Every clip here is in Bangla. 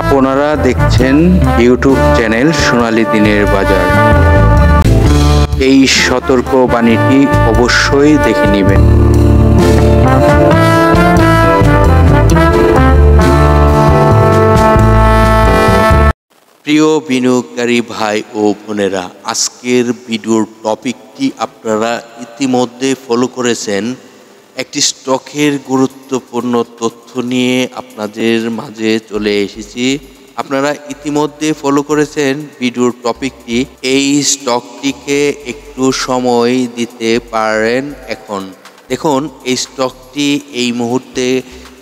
আপনারা দেখছেন ইউটিউব চ্যানেল সোনালী দিনের বাজার। এই সতর্ক বাণীটি অবশ্যই দেখে নেবেন। প্রিয় বিনিয়োগকারী ভাই ও বোনেরা, আজকের ভিডিওর টপিকটি আপনারা ইতিমধ্যে ফলো করেছেন। একটি স্টকের গুরুত্বপূর্ণ তথ্য নিয়ে আপনাদের মাঝে চলে এসেছি। আপনারা ইতিমধ্যে ফলো করেছেন ভিডিওর টপিকটি। এই স্টকটিকে একটু সময় দিতে পারেন। এখন দেখুন, এই স্টকটি এই মুহূর্তে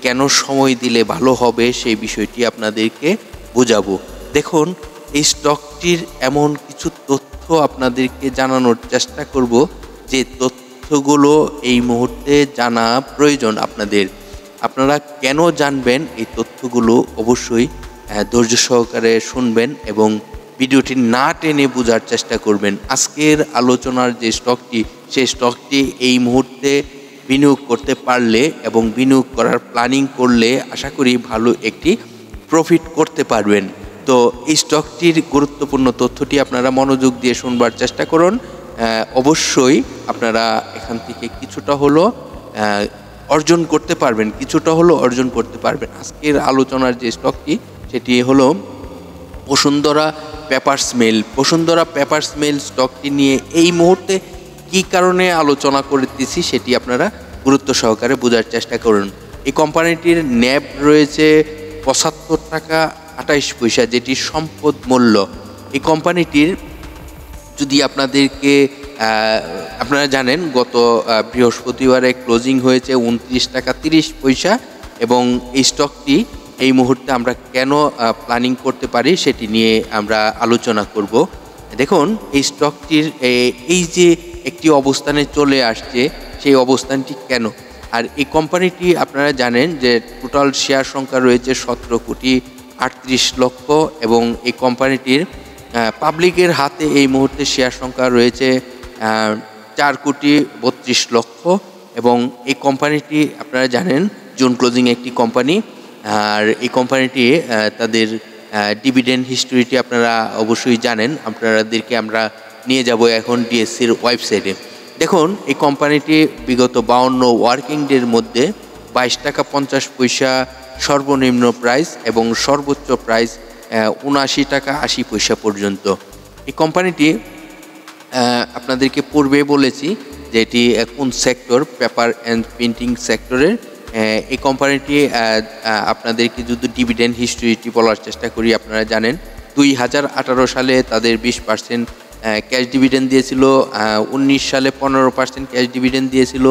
কেন সময় দিলে ভালো হবে সেই বিষয়টি আপনাদেরকে বোঝাবো। দেখুন, এই স্টকটির এমন কিছু তথ্য আপনাদেরকে জানানোর চেষ্টা করব যে তথ্যগুলো এই মুহূর্তে জানা প্রয়োজন আপনারা কেন জানবেন এই তথ্যগুলো অবশ্যই ধৈর্য সহকারে শুনবেন এবং ভিডিওটি না টেনে বোঝার চেষ্টা করবেন। আজকের আলোচনার যে স্টকটি, সেই স্টকটি এই মুহূর্তে বিনিয়োগ করতে পারলে এবং বিনিয়োগ করার প্ল্যানিং করলে আশা করি ভালো একটি প্রফিট করতে পারবেন। তো এই স্টকটির গুরুত্বপূর্ণ তথ্যটি আপনারা মনোযোগ দিয়ে শুনবার চেষ্টা করুন। অবশ্যই আপনারা এখান থেকে কিছুটা হলো অর্জন করতে পারবেন। আজকের আলোচনার যে স্টকটি সেটি হলো বসুন্ধরা পেপারস মিল স্টকটি নিয়ে এই মুহূর্তে কি কারণে আলোচনা করতেছি সেটি আপনারা গুরুত্ব সহকারে বোঝার চেষ্টা করুন। এই কোম্পানিটির ন্যাব রয়েছে ৭৫ টাকা ২৮ পয়সা, যেটি সম্পদ মূল্য। এই কোম্পানিটির যদি আপনারা জানেন, গত বৃহস্পতিবারে ক্লোজিং হয়েছে ২৯ টাকা ৩০ পয়সা এবং এই স্টকটি এই মুহূর্তে আমরা কেন প্ল্যানিং করতে পারি সেটি নিয়ে আমরা আলোচনা করব। দেখুন, এই স্টকটির এই যে একটি অবস্থানে চলে আসছে, সেই অবস্থানটি কেন? আর এই কোম্পানিটি আপনারা জানেন যে টোটাল শেয়ার সংখ্যা রয়েছে ১৭ কোটি ৩৮ লক্ষ এবং এই কোম্পানিটির পাবলিকের হাতে এই মুহূর্তে শেয়ার সংখ্যা রয়েছে ৪ কোটি ৩২ লক্ষ এবং এই কোম্পানিটি আপনারা জানেন জুন ক্লোজিং একটি কোম্পানি। আর এই কোম্পানিটি তাদের ডিভিডেন্ড হিস্টোরিটি আপনারা অবশ্যই জানেন। আপনাদেরকে আমরা নিয়ে যাব এখন ডিএসসির ওয়েবসাইটে। দেখুন, এই কোম্পানিটি বিগত ৫২ ওয়ার্কিং ডের মধ্যে ২২ টাকা ৫০ পয়সা সর্বনিম্ন প্রাইস এবং সর্বোচ্চ প্রাইস ৭৯ টাকা ৮০ পয়সা পর্যন্ত। এই কোম্পানিটি আপনাদেরকে পূর্বে বলেছি যে এটি কোন সেক্টর, পেপার অ্যান্ড প্রিন্টিং সেক্টরের। এই কোম্পানিটি আপনাদেরকে যদি ডিভিডেন্ড হিস্ট্রিটি বলার চেষ্টা করি, আপনারা জানেন ২০১৮ সালে তাদের ২০% ক্যাশ ডিভিডেন্ড দিয়েছিল, ১৯ সালে ১৫% ক্যাশ ডিভিডেন্ড দিয়েছিল,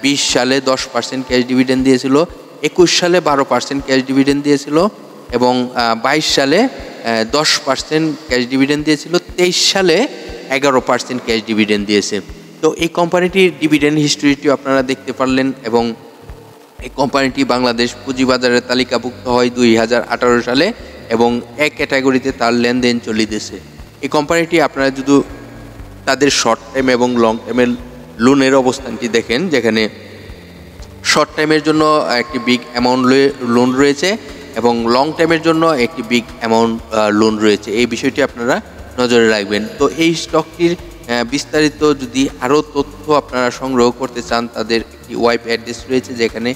২০ সালে 10% ক্যাশ ডিভিডেন্ড দিয়েছিল, ২১ সালে 12% ক্যাশ ডিভিডেন্ড দিয়েছিল এবং ২২ সালে 10% ক্যাশ ডিভিডেন্ড দিয়েছিল, ২৩ সালে 11% ক্যাশ ডিভিডেন্ড দিয়েছে। তো এই কোম্পানিটির ডিভিডেন্ড হিস্ট্রিটিও আপনারা দেখতে পারলেন এবং এই কোম্পানিটি বাংলাদেশ পুঁজিবাজারে তালিকাভুক্ত হয় ২০১৮ সালে এবং এক ক্যাটাগরিতে তার লেনদেন চলিতেছে। এই কোম্পানিটি আপনারা যদি তাদের শর্ট টাইম এবং লং টাইমের লোনের অবস্থানটি দেখেন, যেখানে শর্ট টাইমের জন্য একটি বিগ অ্যামাউন্ট লোন রয়েছে এবং লং টাইমের জন্য একটি বিগ অ্যামাউন্ট লোন রয়েছে। এই বিষয়টি আপনারা নজরে রাখবেন। তো এই স্টকটির বিস্তারিত যদি আরও তথ্য আপনারা সংগ্রহ করতে চান, তাদের একটি ওয়েব অ্যাড্রেস রয়েছে, যেখানে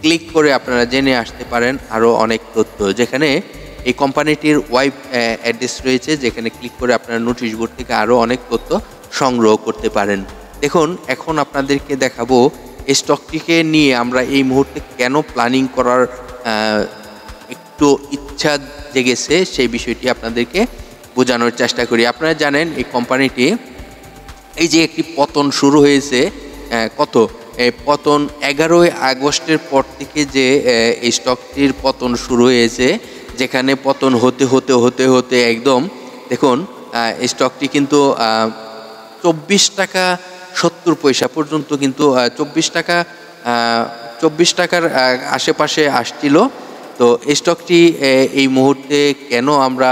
ক্লিক করে আপনারা জেনে আসতে পারেন আরও অনেক তথ্য। যেখানে এই কোম্পানিটির ওয়েব অ্যাড্রেস রয়েছে, যেখানে ক্লিক করে আপনারা নোটিশ বোর্ড থেকে আরও অনেক তথ্য সংগ্রহ করতে পারেন। দেখুন, এখন আপনাদেরকে দেখাবো এই স্টকটিকে নিয়ে আমরা এই মুহূর্তে কেন প্ল্যানিং করার একটু ইচ্ছা জেগেছে সেই বিষয়টি আপনাদেরকে বোঝানোর চেষ্টা করি। আপনারা জানেন এই কোম্পানিটি এই যে একটি পতন শুরু হয়েছে, পতন ১১ই আগস্টের পর থেকে যে এই স্টকটির পতন শুরু হয়েছে, যেখানে পতন হতে একদম দেখুন এই স্টকটি কিন্তু ২৪ টাকা ৭০ পয়সা পর্যন্ত কিন্তু ২৪ টাকার আশেপাশে আসছিল। তো এই স্টকটি এই মুহূর্তে কেন আমরা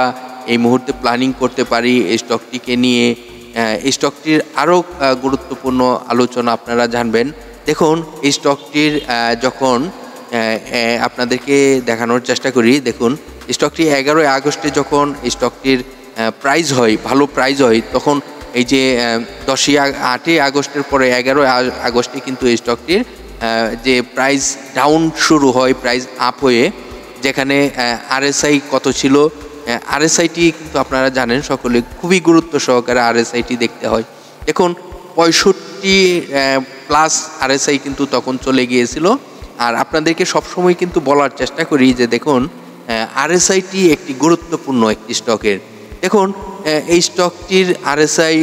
এই মুহূর্তে প্ল্যানিং করতে পারি এই স্টকটিকে নিয়ে, এই স্টকটির আরও গুরুত্বপূর্ণ আলোচনা আপনারা জানবেন। দেখুন, এই স্টকটির যখন আপনাদেরকে দেখানোর চেষ্টা করি, দেখুন স্টকটি 11 আগস্টে যখন স্টকটির প্রাইস হয়, ভালো প্রাইস হয়, তখন এই যে 8ই আগস্টের পরে 11 আগস্টে কিন্তু এই স্টকটির যে প্রাইস ডাউন শুরু হয়, প্রাইস আপ হয়ে, যেখানে আরএসআই কত ছিল, আরএসআইটি কিন্তু আপনারা জানেন সকলে, খুবই গুরুত্ব সহকারে আরএসআইটি দেখতে হয়। দেখুন 65 প্লাস আরএসআই কিন্তু তখন চলে গিয়েছিল। আর আপনাদেরকে সবসময় কিন্তু বলার চেষ্টা করি যে দেখুন আরএসআইটি একটি গুরুত্বপূর্ণ একটি স্টকের। দেখুন এই স্টকটির আরএসআই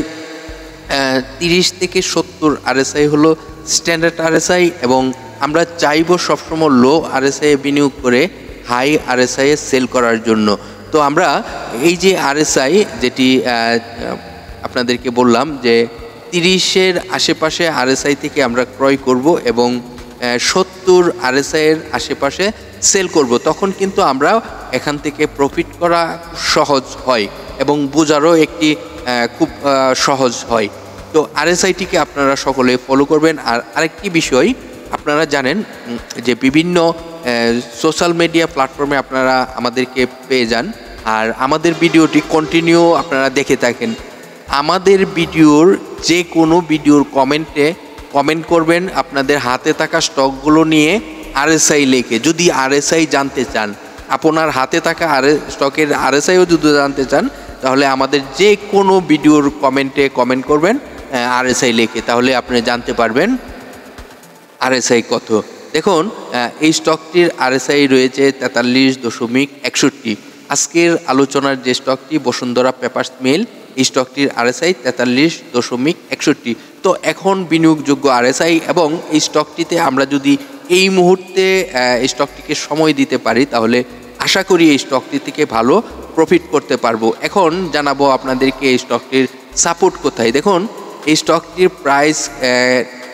30 থেকে 70 আরএসআই হলো স্ট্যান্ডার্ড আরএসআই, এবং আমরা চাইবো সবসময় লো আরএসআই বিনিয়োগ করে হাই আরএসআই সেল করার জন্য। তো আমরা এই যে আরএসআই যেটি আপনাদেরকে বললাম যে 30-এর আশেপাশে আরএসআই থেকে আমরা ক্রয় করব এবং 70 আরএসআইয়ের আশেপাশে সেল করব, তখন কিন্তু আমরা এখান থেকে প্রফিট করা সহজ হয় এবং বোঝারও একটি খুব সহজ হয়। তো আরএসআইটিকে আপনারা সকলে ফলো করবেন। আর আরেকটি বিষয়, আপনারা জানেন যে বিভিন্ন সোশ্যাল মিডিয়া প্ল্যাটফর্মে আপনারা আমাদেরকে পেয়ে যান, আর আমাদের ভিডিওটি কন্টিনিউ আপনারা দেখে থাকেন। আমাদের ভিডিওর যে কোনো ভিডিওর কমেন্ট করবেন আপনাদের হাতে থাকা স্টকগুলো নিয়ে আরএসআই লেখে। যদি আরএসআই জানতে চান, আপনার হাতে থাকা স্টকের আরএসআইও যদি জানতে চান, তাহলে আমাদের যে কোনো ভিডিওর কমেন্ট করবেন আরএসআই লেখে, তাহলে আপনি জানতে পারবেন আরএসআই কত। দেখুন এই স্টকটির আরএসআই রয়েছে 43.61। আজকের আলোচনার যে স্টকটি বসুন্ধরা পেপারস মিল, এই স্টকটির আরএসআই 43.61। তো এখন বিনিয়োগযোগ্য আরএসআই, এবং এই স্টকটিতে আমরা যদি এই মুহূর্তে স্টকটিকে সময় দিতে পারি, তাহলে আশা করি এই স্টকটি থেকে ভালো প্রফিট করতে পারবো। এখন জানাবো আপনাদেরকে এই স্টকটির সাপোর্ট কোথায়। দেখুন এই স্টকটির প্রাইস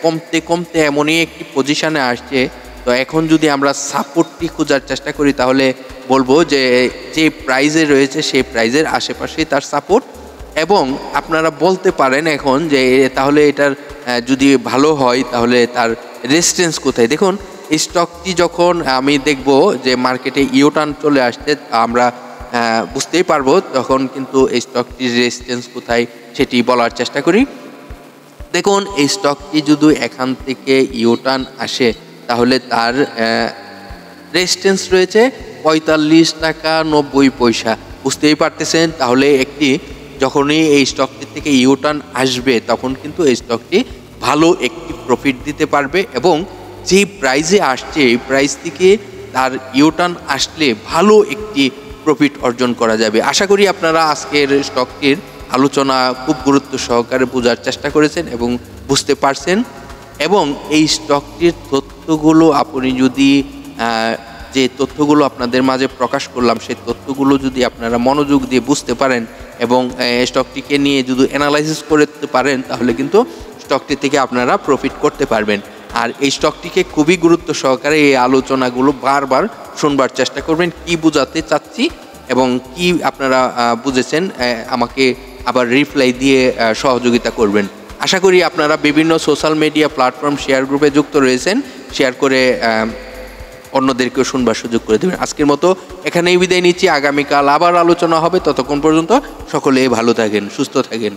কমতে কমতে এমনই একটি পজিশনে আসছে। তো এখন যদি আমরা সাপোর্টটি খোঁজার চেষ্টা করি, তাহলে বলবো যে যে প্রাইজে রয়েছে সেই প্রাইজের আশেপাশেই তার সাপোর্ট। এবং আপনারা বলতে পারেন এখন যে তাহলে এটার যদি ভালো হয় তাহলে তার রেজিস্ট্যান্স কোথায়। দেখুন এই স্টকটি যখন আমি দেখব যে মার্কেটে ইউটার্ন চলে আসছে, আমরা বুঝতেই পারবো তখন কিন্তু এই স্টকটির রেজিস্ট্যান্স কোথায় সেটি বলার চেষ্টা করি। দেখুন এই স্টকটি যদি এখান থেকে ইউটার্ন আসে, তাহলে তার রেজিস্ট্যান্স রয়েছে 45 টাকা 90 পয়সা। বুঝতেই পারতেছেন, তাহলে যখনই এই স্টকটি থেকে ইউটার্ন আসবে, তখন কিন্তু এই স্টকটি ভালো একটি প্রফিট দিতে পারবে, এবং যে প্রাইজে আসছে এই প্রাইস থেকে তার ইউটার্ন আসলে ভালো একটি প্রফিট অর্জন করা যাবে। আশা করি আপনারা আজকের স্টকটির আলোচনা খুব গুরুত্ব সহকারে বোঝার চেষ্টা করেছেন এবং বুঝতে পারছেন। এবং এই স্টকটির তথ্যগুলো আপনি যদি যে তথ্যগুলো আপনাদের মাঝে প্রকাশ করলাম, সেই তথ্যগুলো যদি আপনারা মনোযোগ দিয়ে বুঝতে পারেন এবং স্টকটিকে নিয়ে যদি অ্যানালাইসিস করতে পারেন, তাহলে কিন্তু স্টকটি থেকে আপনারা প্রফিট করতে পারবেন। আর এই স্টকটিকে খুবই গুরুত্ব সহকারে এই আলোচনাগুলো বারবার শুনবার চেষ্টা করবেন, কি বোঝাতে চাচ্ছি এবং কি আপনারা বুঝেছেন, আমাকে আবার রিপ্লাই দিয়ে সহযোগিতা করবেন। আশা করি আপনারা বিভিন্ন সোশ্যাল মিডিয়া প্ল্যাটফর্ম শেয়ার গ্রুপে যুক্ত রয়েছেন, শেয়ার করে অন্যদেরকেও শুনবার সুযোগ করে দেবেন। আজকের মতো এখানেই বিদায় নিচ্ছি, আগামীকাল আবার আলোচনা হবে। ততক্ষণ পর্যন্ত সকলে ভালো থাকেন, সুস্থ থাকেন।